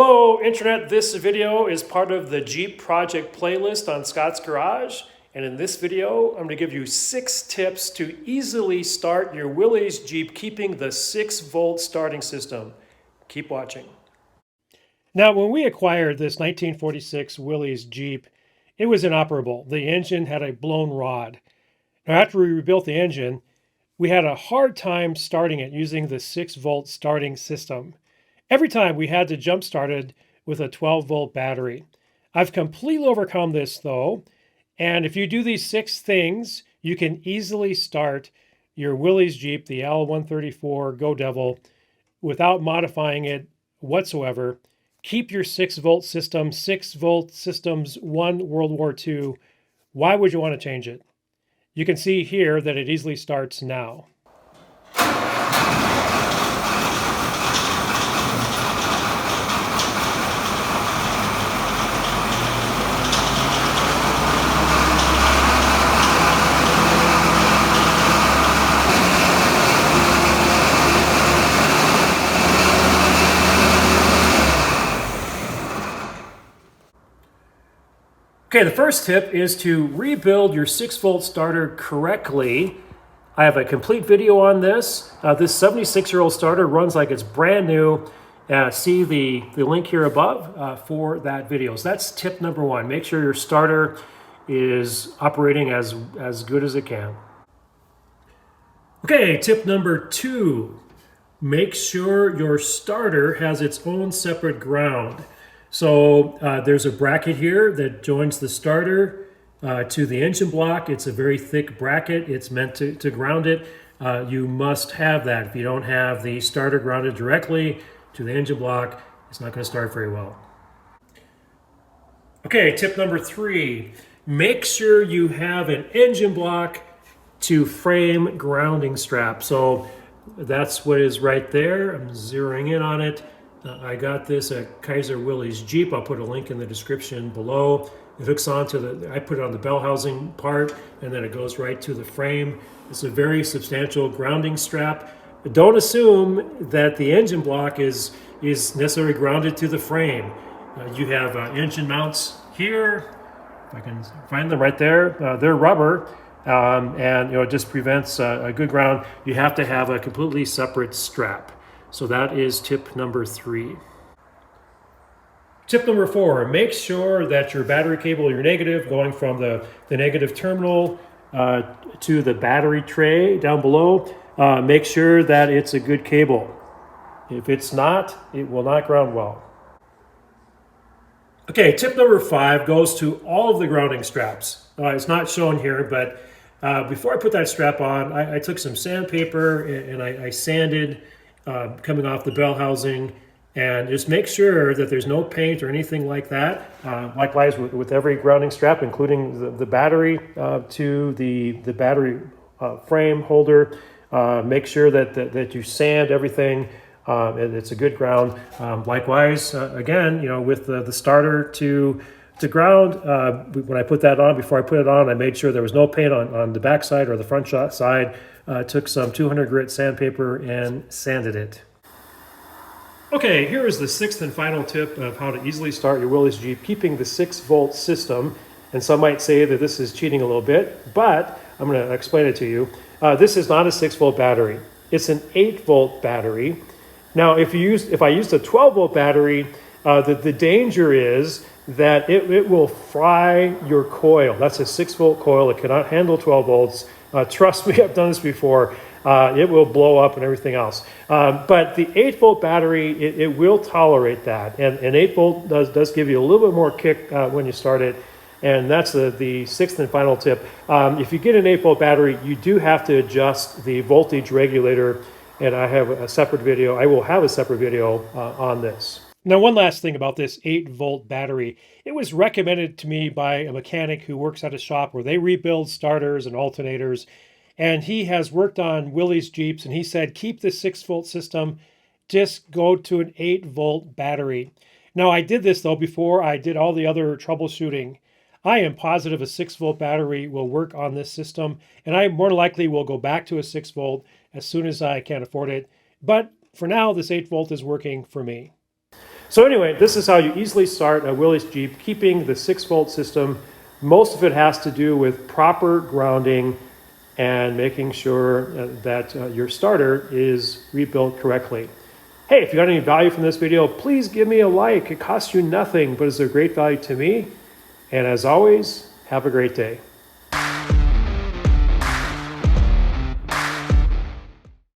Hello Internet, this video is part of the Jeep project playlist on Scott's Garage, and in this video I'm going to give you 6 tips to easily start your Willys Jeep keeping the 6-volt starting system. Keep watching. Now when we acquired this 1946 Willys Jeep, it was inoperable. The engine had a blown rod. Now after we rebuilt the engine, we had a hard time starting it using the 6-volt starting system. Every time we had to jump start it with a 12-volt battery. I've completely overcome this though, and if you do these 6 things, you can easily start your Willys Jeep, the L134 Go Devil, without modifying it whatsoever. Keep your 6-volt system. 6-volt systems won World War II. Why would you want to change it? You can see here that it easily starts now. Okay, the first tip is to rebuild your 6-volt starter correctly. I have a complete video on this. This 76-year-old starter runs like it's brand new. See the link here above for that video. So that's tip number 1. Make sure your starter is operating as good as it can. Okay, tip number 2. Make sure your starter has its own separate ground. So there's a bracket here that joins the starter to the engine block. It's a very thick bracket. It's meant to ground it. You must have that. If you don't have the starter grounded directly to the engine block, it's not going to start very well. Okay, tip number 3. Make sure you have an engine block to frame grounding strap. So that's what is right there. I'm zeroing in on it. I got this at Kaiser Willys Jeep. I'll put a link in the description below. It hooks onto I put it on the bell housing part, and then it goes right to the frame. It's a very substantial grounding strap. But don't assume that the engine block is necessarily grounded to the frame. You have engine mounts here. If I can find them right there. They're rubber, and it just prevents a good ground. You have to have a completely separate strap. So that is tip number 3. Tip number 4, make sure that your battery cable, your negative, going from the negative terminal to the battery tray down below, make sure that it's a good cable. If it's not, it will not ground well. Okay, tip number 5 goes to all of the grounding straps. It's not shown here, but before I put that strap on, I took some sandpaper and I sanded coming off the bell housing, and just make sure that there's no paint or anything like that. Likewise with every grounding strap, including the battery to the battery frame holder. Make sure that you sand everything. It's a good ground. Likewise, again, with the starter to ground, when I put that on, before I put it on, I made sure there was no paint on the back side or the front side. Took some 200 grit sandpaper and sanded it. Okay, here is the 6th and final tip of how to easily start your Willys Jeep keeping the 6-volt system. And some might say that this is cheating a little bit, but I'm going to explain it to you. This is not a 6-volt battery. It's an 8-volt battery. Now, if I used a 12-volt battery, the danger is that it will fry your coil. That's a 6-volt coil. It cannot handle 12 volts. Trust me, I've done this before. It will blow up and everything else. But the 8-volt battery, it will tolerate that. And 8-volt does give you a little bit more kick when you start it. And that's the 6th and final tip. If you get an 8-volt battery, you do have to adjust the voltage regulator. And I have a separate video. I will have a separate video on this. Now, one last thing about this 8-volt battery. It was recommended to me by a mechanic who works at a shop where they rebuild starters and alternators. And he has worked on Willys Jeeps, and he said, keep the 6-volt system, just go to an 8-volt battery. Now, I did this, though, before I did all the other troubleshooting. I am positive a 6-volt battery will work on this system, and I more likely will go back to a 6-volt as soon as I can afford it. But for now, this 8-volt is working for me. So anyway, this is how you easily start a Willys Jeep, keeping the 6-volt system. Most of it has to do with proper grounding and making sure that your starter is rebuilt correctly. Hey, if you got any value from this video, please give me a like. It costs you nothing, but it's a great value to me. And as always, have a great day.